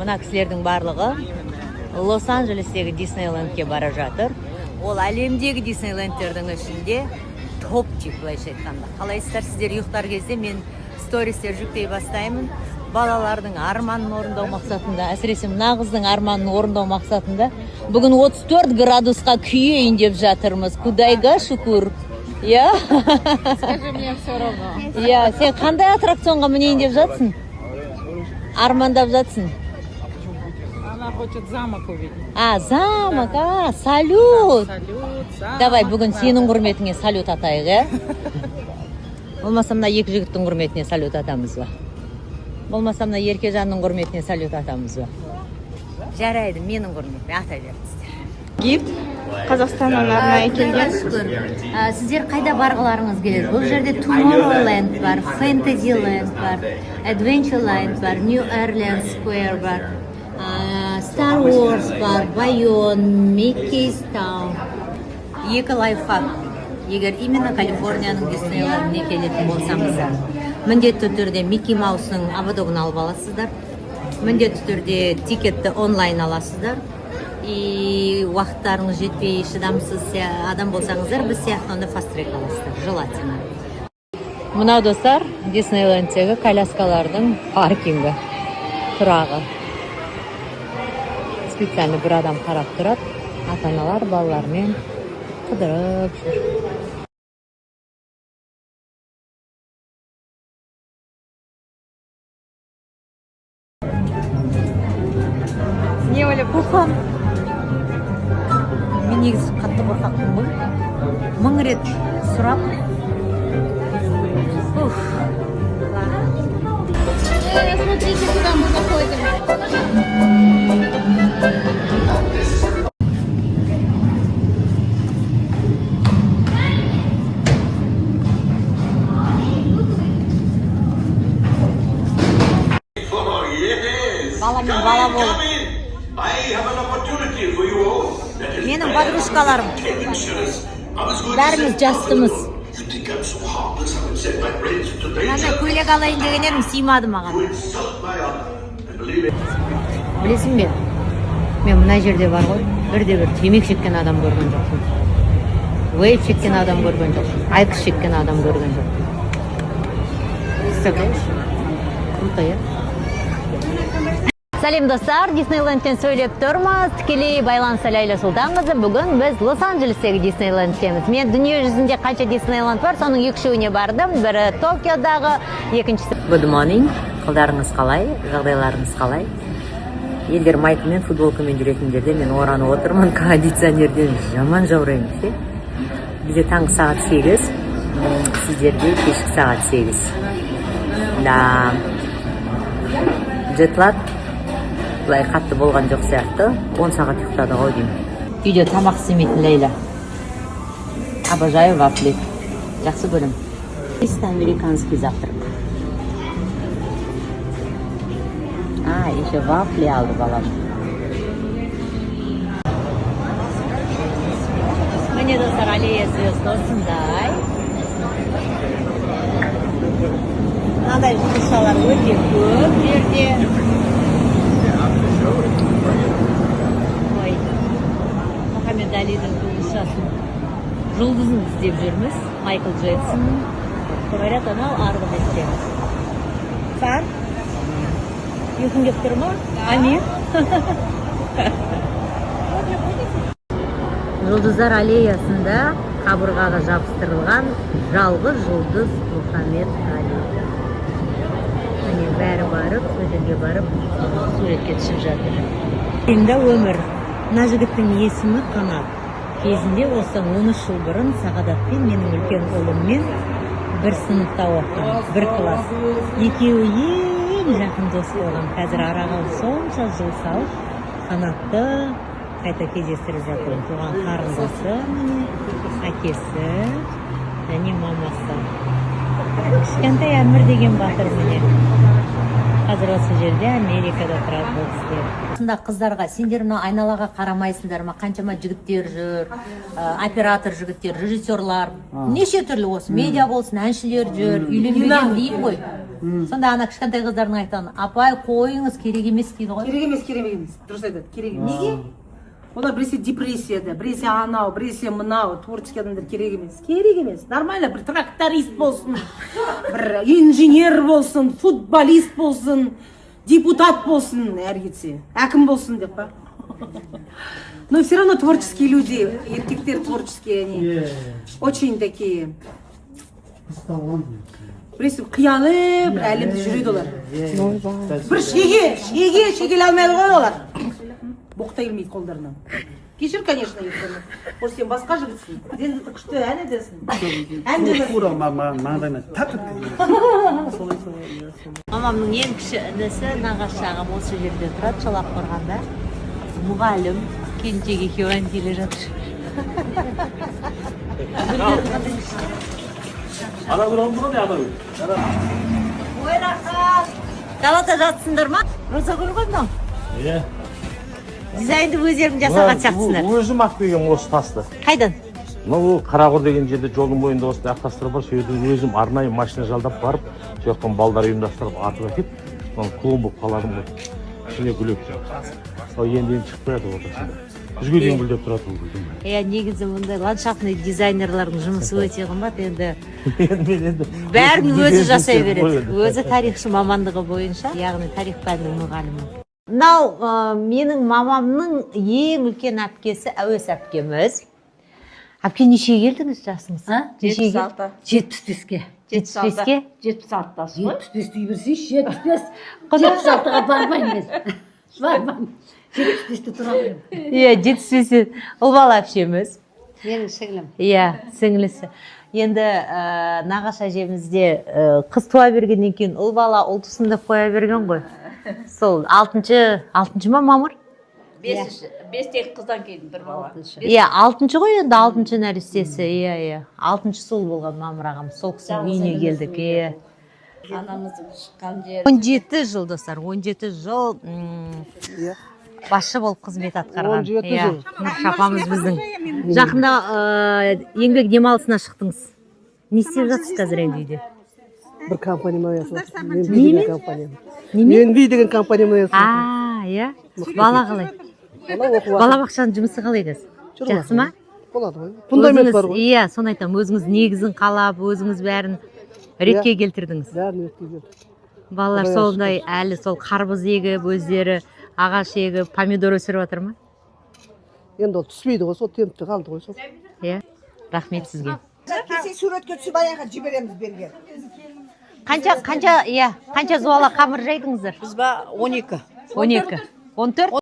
Мына кісілердің барлығы Лос-Анджелестегі Диснейлендке бара жатыр. Ол әлемдегі Диснейлендтердің ішінде топ-тип, былайша айтқанда. Қалайсыздар, сіздер ұйықтар кезде мен стористер жүктей бастаймын. Балалардың арманын орындау мақсатында, әсіресе мына қыздың арманын орындау мақсатында бүгін 34 градусқа күйейін деп жатырмыз. Кудайға шүкір. Я? Скажи, мне все равно. Я, сен қандай аттракционға мінейін деп жатсың? Армандап жатсың? Она хочет замок увидеть. Замок, салют. Салют, замок. Давай, бүгін сенің құрметіңе салют атайық, Болмаса мына екі жігіттің құрметіне салют атамыз ба? Болмаса мына Еркежанның құрметіне салют атамыз ба? Жарайды, менің құрметіме атай беріңіздер. Гид Қазақстаннан арнайы келген. Сіздер қайда барғыларыңыз келеді? Бұл жерде Tomorrowland бар, Fantasyland бар, Adventureland бар, New Orleans Square бар, Star Wars бар, Байон, Mickey's Town. Екі лайфхак. Егер именно Калифорнияның Диснейлендіне келетін болсаңыздар, міндетті түрде Микки Маустың аватогын алып аласыздар. Міндетті түрде тикетті онлайн аласыздар. И уақыттарыңыз жетпей шыдамсыз адам болсаңыздар, біз сияқты онда фаст-трек аласыздар, желательно. Мына достар, Диснейлендтегі коляскалардың паркингі, тұрағы. Специально бір адам қарап тұрады, ата-аналар балалармен қыдырып жүр. Не ойлап қорқам? Мен негізі қатты қорқақпын ғой. 1000 рет сұрап. Смотрите, куда мы заходим. Бала мен бала болып. Менің подружкаларым. Бәріміз жастымыз. Мына көйлек алайын деген едім, сыймады маған. Білесің бе? Мен мына жерде бар ғой, бірде-бір темек шеккен адам көрген жоқпын. Вейп шеккен адам көрген жоқпын. Айкос шеккен адам көрген жоқпын. Представляешь? Круто, я? Сәлем достар, Диснейлендтен сөйлеп тұрмыз. Тікелей байланыс Ләйлә Сұлтанқызы. Бүгін біз Лос-Анджелестегі Диснейлендтеміз. Мен дүние жүзінде қанша Диснейленд бар, соның екшеуіне бардым. Бірі Токиодағы, екіншісі. Good morning. Қалдарыңыз қалай? Жағдайларыңыз қалай? Елдер майкымен, футболкамен жүретіндерде мен оранып отырмын. Кондиционерден жаман жаураймын. Бізде таңғы сағат 8, сіздерде кешкі сағат 8. Да. Джетлаг бұлай қатты болған жоқ сияқты, 10 сағат ұйықтады ғой деймін. Үйде тамақ істемейтін Лейла. Обожаю вафли. Жақсы көрем. Чисто американский завтрак. Еще вафли алды балам. Міне достар, аллея звезд осындай. Мынадай жұмысшалар өте көп жерде. Ой, Мұхаммед Алидің жұмысшасын, жұлдызын іздеп жүрміз. Майкл Джексон. Говорят, анау арғы бетте. Сар? Ұйқың кеп тұр ма? Амин. Жұлдыздар аллеясында қабырғаға жабыстырылған жалғыз жұлдыз Мұхаммед Али. Бәрі барып, сөзерге барып, суретке түсіп жатыр. Енді өмір. Мына жігіттің есімі Қанат. Кезінде осыдан 13 жыл бұрын Сағадатпен, менің үлкен ұлыммен бір сыныпта оқыған, бір класс. Екеуі ең жақын дос болған. Қазір араға сонша жыл салып, Қанатты қайта кездестіріп жатыр. Туған қарындасы, әкесі және мамасы. Кішкентай Әмір деген батыр міне. Қазір осы жерде Америкада тұрады бұл кісілер. Осында қыздарға сендер мына айналаға қарамайсыңдар ма? Қаншама жігіттер жүр, оператор жігіттер, режиссерлар, неше түрлі осы медиа болсын, әншілер жүр, үйленбеген деймін ғой. Сонда ана кішкентай қыздардың айтқан, апай қойыңыз керек емес дейді ғой. Керек емес, керек емес. Дұрыс айтады. Керек емес. Неге? Олар біресе депрессияда, біресе анау, біресе мынау, творческий адамдар керек емес. Керек емес. Нормально бір тракторист болсын, бір инженер болсын, футболист болсын, депутат болсын, әрі кетсе, әкім болсын деп па. Но все равно творческие люди, еркектер творческие, они очень такие. Біресе қиялы, бір әлемде жүреді олар. Бір шегеле алмайды ғой олар. Боқта келмейді қолдарынан. Кешір, конечно, ертеңі. Ол сен басқа жігітсің. Сен күшті ән едесің. Ән Мамамның ең кіші інісі нағашы ағам осы жерде тұрады, Шолаққорғанда. Мұғалім, келіншегі екеуін келе жатыр. Ой, рахат! Далада жатсыңдар ма? Роза гүл ғой мынау? Иә. Дизайнды өздерің жасаған сияқтысыңдар. Өзім ақ деген осы тасты. Қайдан? Ол Қарағұр деген жерде жолдың бойында осындай ақтастыры бар. Сол жерден өзім арнайы машина жалдап барып, сол жақтан балдар ұйымдастырып атып әкеп, соны клон болып қаладым ғой. Ішіне гүл өпті. Ол енді шықпай жатыр ортасында. Жүзге дейін гүлдеп тұрады ол гүлдің. Негізі мұндай ландшафтный дизайнерлардың жұмысы өте қымбат. Енді бәрін өзі жасай береді. Өзі тарихшы мамандығы бойынша, яғни тарих пәнінің мұғалімі. Мынау менің мамамның ең үлкен әпкесі Әуес әпкеміз. Әпке неше келдіңіз жасыңыз? 76. 75-ке. 75-ке? 76'da. 75 дей берсейші, 75. 76-ға бармаймын мен. Бармаймын. 75-те тұра беремін. 75-те. Ұл бала әпшеміз. Менің сіңлім. Сіңлісі. Енді нағашы әжемізде қыз туа бергеннен кейін ұл бала ұл тұсында қоя берген ғой. Сол 6-шы ма мамыр? 5 қыздан кейін бір бала. 6-шы ғой енді 6-шы нәрестесі. 6-шы ұл болған мамыр ағам. Сол кісінің үйіне келдік. Анамыздың шыққан жері. 17 жыл достар, 17 жыл басшы болып қызмет атқарған. 17 жыл. Шапамыз біздің. Жақында еңбек демалысына шықтыңыз. Не істеп жатсыз қазір енді үйде? Bir kampanyam аясында. Неме? Мен деген компаниям аясында. Бала қалай? Балабақшаның жұмысы қалай қазір? Жақсы ма? Болады ғой. Фундамент бар ғой. Соны айтамын, өзіңіз негізін қалап, өзіңіз бәрін ретке келтірдіңіз. Бәрін ретке келтірдік. Балалар сондай әлі сол қарбыз егіп, өздері ағаш егіп, помидор өсіріп жатыр ма? Енді ол түспейді ғой, сол темпте қалды ғой сол. Рахмет сізге. Сен суретке түсіп аяққа жібереміз берген. Қанша зуала қамыр жайдыңыздар? Біз ба 12. 12. 14?